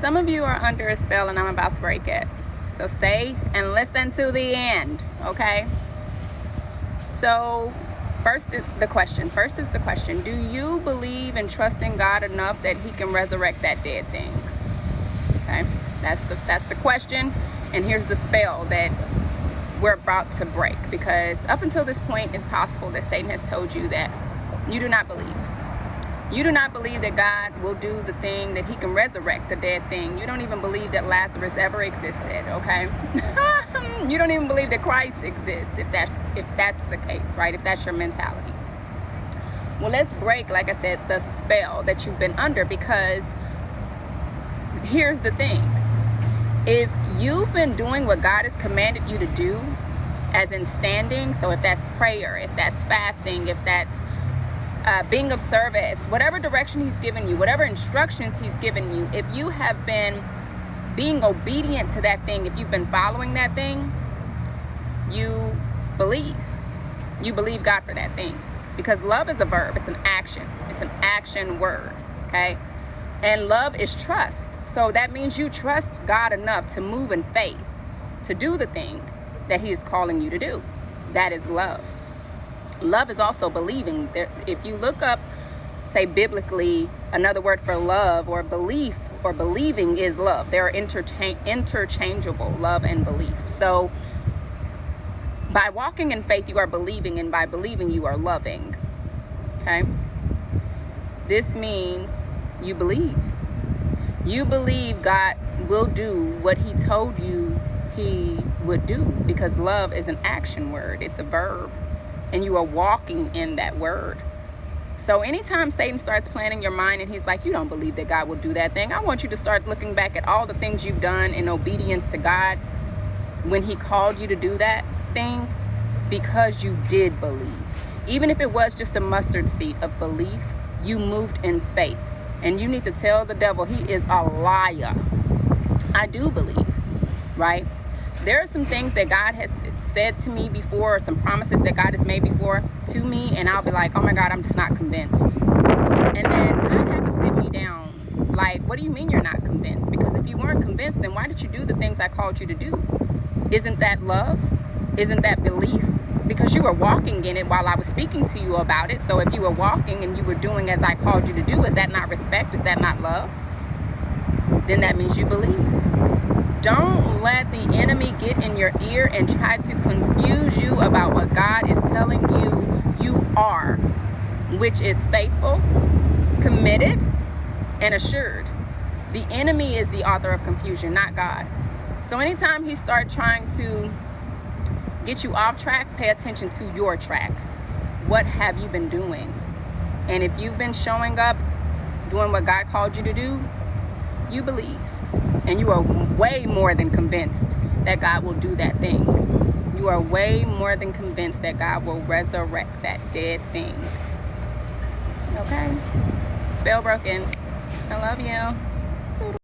Some of you are under a spell and I'm about to break it. So stay and listen to the end, okay? So first is the question. Do you believe and trust in God enough that he can resurrect that dead thing? Okay, that's the question. And here's the spell that we're about to break, because up until this point, it's possible that Satan has told you that you do not believe. You do not believe that God will do the thing, that he can resurrect the dead thing. You don't even believe that Lazarus ever existed, okay? You don't even believe that Christ exists, if that's the case, right? If that's your mentality. Well, let's break, like I said, the spell that you've been under, because here's the thing. If you've been doing what God has commanded you to do, as in standing, so if that's prayer, if that's fasting, if that's being of service, whatever direction he's given you, whatever instructions he's given you, if you have been being obedient to that thing, if you've been following that thing, you believe God for that thing. Because love is a verb, it's an action word, okay? And love is trust. So that means you trust God enough to move in faith, to do the thing that he is calling you to do. That is love. Love is also believing. If you look up, say biblically, another word for love or belief or believing is love. They're interchangeable, love and belief. So by walking in faith, you are believing, and by believing, you are loving. Okay? This means you believe. You believe God will do what he told you he would do, because love is an action word. It's a verb. And you are walking in that word. So anytime Satan starts planning your mind and he's like, you don't believe that God will do that thing, I want you to start looking back at all the things you've done in obedience to God when he called you to do that thing, because you did believe. Even if it was just a mustard seed of belief, you moved in faith. And you need to tell the devil he is a liar. I do believe, right? There are some things that God has said to me before, or some promises that God has made before to me, and I'll be like, oh my God, I'm just not convinced. And then God had to sit me down. Like, what do you mean you're not convinced? Because if you weren't convinced, then why did you do the things I called you to do? Isn't that love? Isn't that belief? Because you were walking in it while I was speaking to you about it. So if you were walking and you were doing as I called you to do, is that not respect? Is that not love? Then that means you believe. Don't let the enemy get in your ear and try to confuse you about what God is telling you are, which is faithful, committed, and assured. The enemy is the author of confusion, not God. So anytime he starts trying to get you off track, pay attention to your tracks. What have you been doing? And if you've been showing up, doing what God called you to do, you believe. And you are way more than convinced that God will do that thing. You are way more than convinced that God will resurrect that dead thing. Okay? Spell broken. I love you.